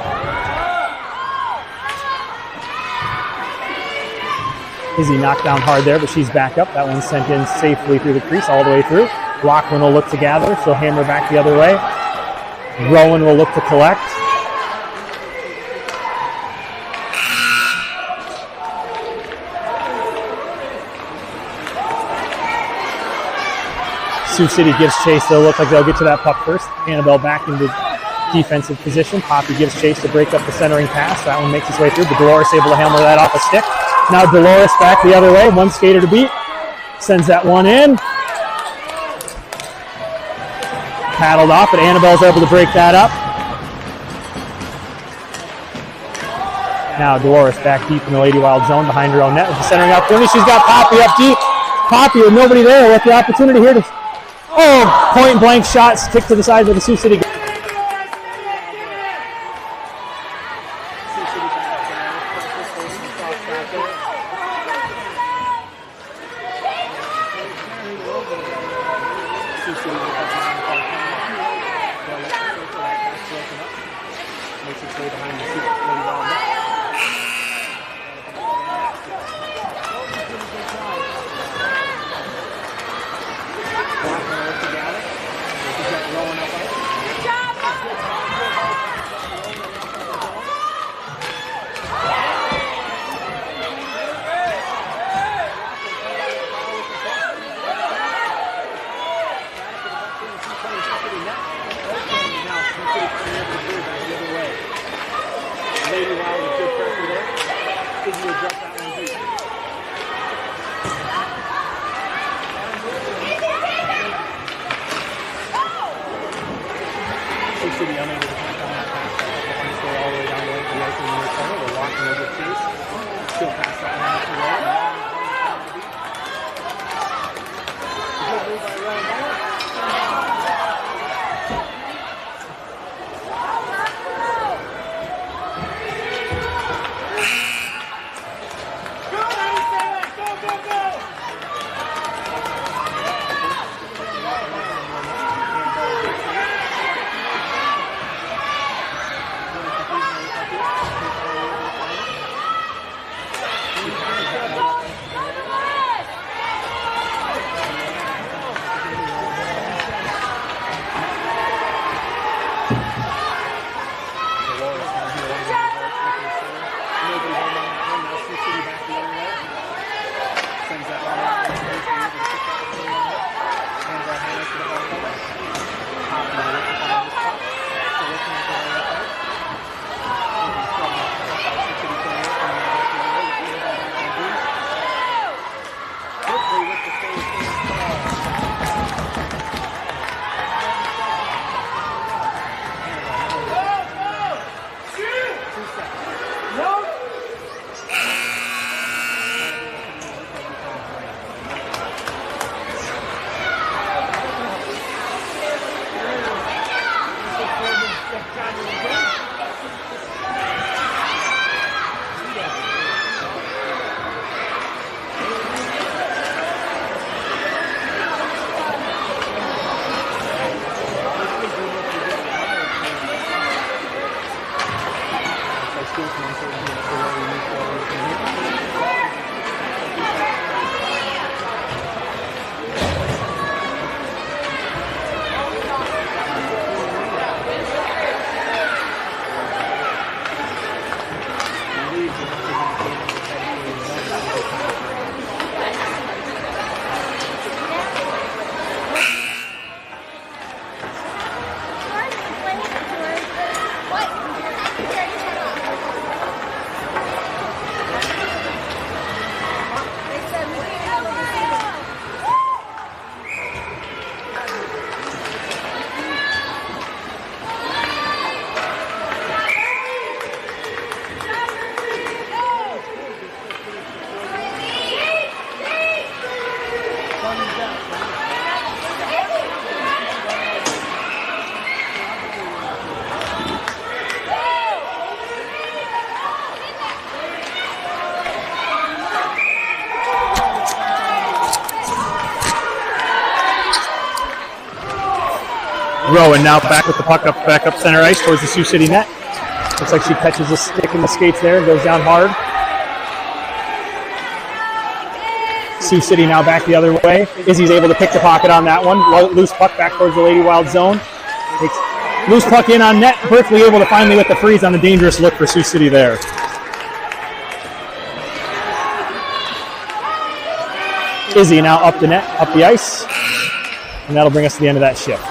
Speaker 1: Izzy knocked down hard there, but she's back up. That one's sent in safely through the crease all the way through. Lachlan will look to gather. She'll hammer back the other way. Rowan will look to collect. Sioux City gives chase. They'll look like they'll get to that puck first. Annabelle back into defensive position. Poppy gives chase to break up the centering pass. That one makes its way through, but Dolores able to hammer that off a stick. Now Dolores back the other way. One skater to beat. Sends that one in. Paddled off, but Annabelle's able to break that up. Now Dolores back deep in the Lady Wild zone behind her own net with the centering opportunity. She's got Poppy up deep. Poppy with nobody there with the opportunity here to, point blank shot, stick to the side of the Sioux City.
Speaker 2: Makes its way behind the Sioux Lady Wild net. Lady Wild with good pressure there. Izzy will drop that one deep. Sioux City unable to connect on that pass. They're stay all the way down the ice in the near corner. They're locking over Chase. Still pass that one out to Rowan. Good move by Rowan.
Speaker 1: Rowan now back with the puck back up center ice towards the Sioux City net. Looks like she catches a stick in the skates there and goes down hard. Sioux City now back the other way. Izzy's able to pick the pocket on that one. Loose puck back towards the Lady Wild zone. Takes loose puck in on net. Berkeley able to finally get the freeze on the dangerous look for Sioux City there. Izzy now up the net, up the ice. And that'll bring us to the end of that shift.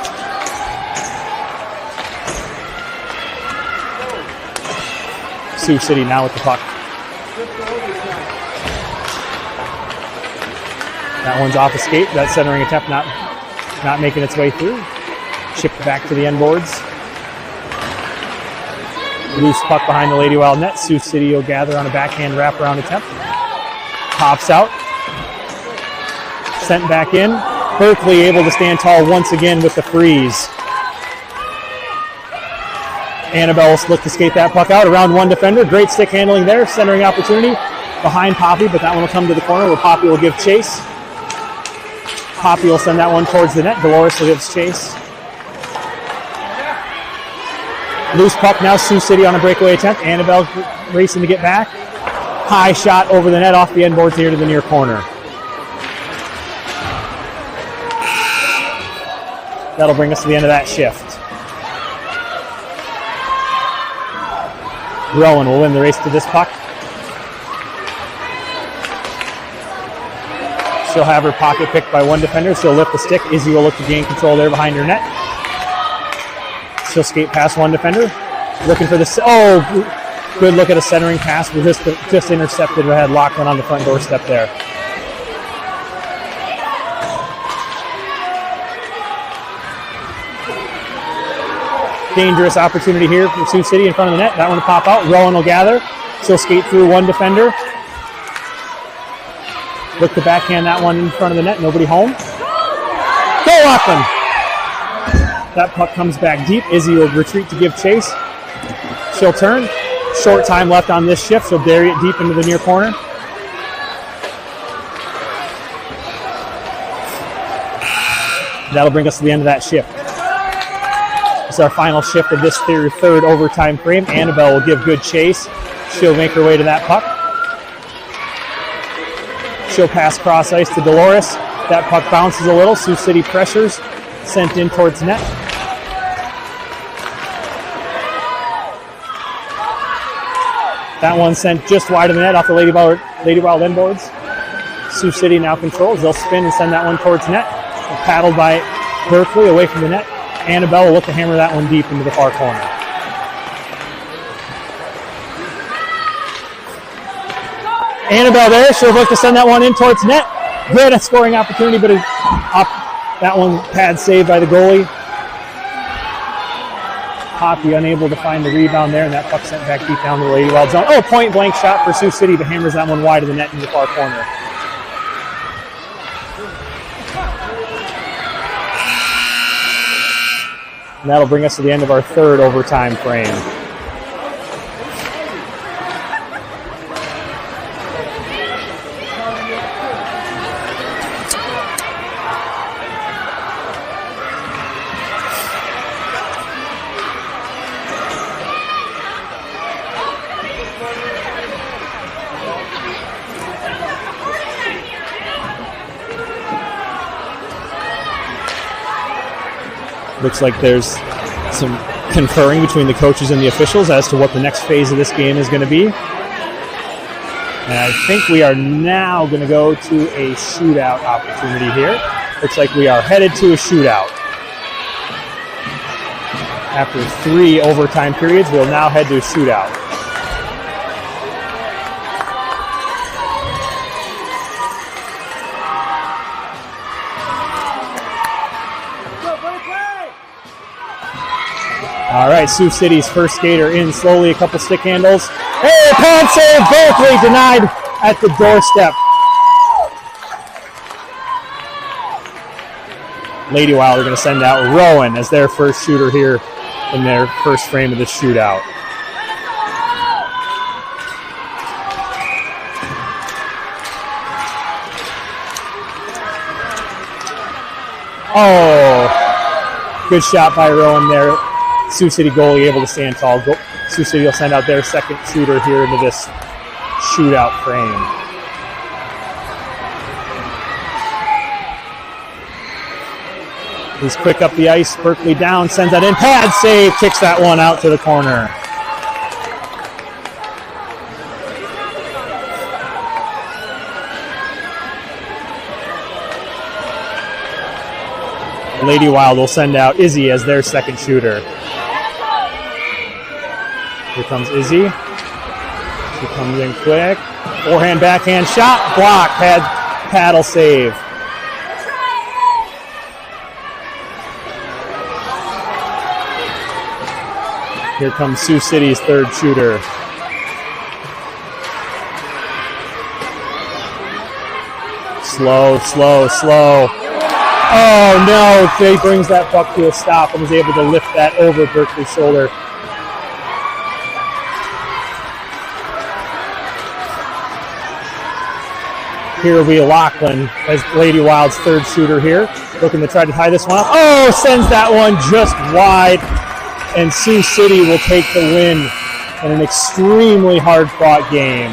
Speaker 1: Sioux City now with the puck. That one's off the skate. That centering attempt not making its way through. Shipped back to the end boards. Loose puck behind the Lady Wild net. Sioux City will gather on a backhand wraparound attempt. Pops out. Sent back in. Berkeley able to stand tall once again with the freeze. Annabelle will look to skate that puck out around one defender. Great stick handling there. Centering opportunity behind Poppy, but that one will come to the corner where Poppy will give chase. Poppy will send that one towards the net. Dolores will give chase. Loose puck now. Sioux City on a breakaway attempt. Annabelle racing to get back. High shot over the net off the end boards here to the near corner. That'll bring us to the end of that shift. Rowan will win the race to this puck. She'll have her pocket picked by one defender. She'll lift the stick. Izzy will look to gain control there behind her net. She'll skate past one defender. Looking for the... Oh, good look at a centering pass. We just intercepted. We had Lachlan on the front doorstep there. Dangerous opportunity here for Sioux City in front of the net. That one to pop out. Rowan will gather. She'll skate through one defender. Look to backhand that one in front of the net. Nobody home. Go Lachlan! That puck comes back deep. Izzy will retreat to give chase. She'll turn. Short time left on this shift. She'll bury it deep into the near corner. That'll bring us to the end of that shift. This is our final shift of this third overtime frame. Annabelle will give good chase. She'll make her way to that puck. She'll pass cross ice to Dolores. That puck bounces a little. Sioux City pressures. Sent in towards net. That one sent just wide of the net off the Lady Wild end boards. Sioux City now controls. They'll spin and send that one towards net. Paddled by Berkeley away from the net. Annabelle will look to hammer that one deep into the far corner. Annabelle there. She'll look to send that one in towards net. Good scoring opportunity, but that one pad saved by the goalie. Poppy unable to find the rebound there, and that puck sent back deep down to the Lady Wild zone. Oh, point blank shot for Sioux City, but hammers that one wide of the net in the far corner. And that'll bring us to the end of our third overtime frame. Looks like there's some conferring between the coaches and the officials as to what the next phase of this game is going to be. And I think we are now going to go to a shootout opportunity here. Looks like we are headed to a shootout. After 3 overtime periods, we'll now head to a shootout. All right, Sioux City's first skater in slowly, a couple stick handles. Hey, pad save, Berkeley denied at the doorstep. Lady Wild are going to send out Rowan as their first shooter here in their first frame of the shootout. Oh, good shot by Rowan there. Sioux City goalie able to stand tall. Sioux City will send out their second shooter here into this shootout frame. He's quick up the ice. Berkeley down, sends that in. Pad save, kicks that one out to the corner. Lady Wild will send out Izzy as their second shooter. Here comes Izzy. She comes in quick. Forehand, backhand shot. Block. Paddle save. Here comes Sioux City's third shooter. Slow, slow, slow. Oh no, Jay brings that puck to a stop and is able to lift that over Berkeley's shoulder. Here will be Lachlan as Lady Wild's third shooter here, looking to try to tie this one up. Oh, sends that one just wide, and Sioux City will take the win in an extremely hard-fought game.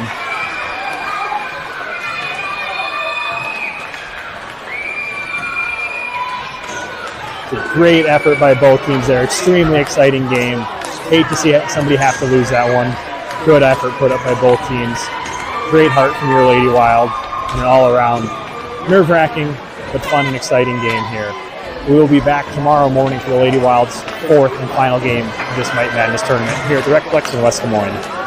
Speaker 1: It's a great effort by both teams there. Extremely exciting game. Hate to see somebody have to lose that one. Good effort put up by both teams. Great heart from your Lady Wild. And an all-around nerve-wracking but fun and exciting game here. We will be back tomorrow morning for the Lady Wild's fourth and final game of this Might Madness tournament here at the Recplex in West Des Moines.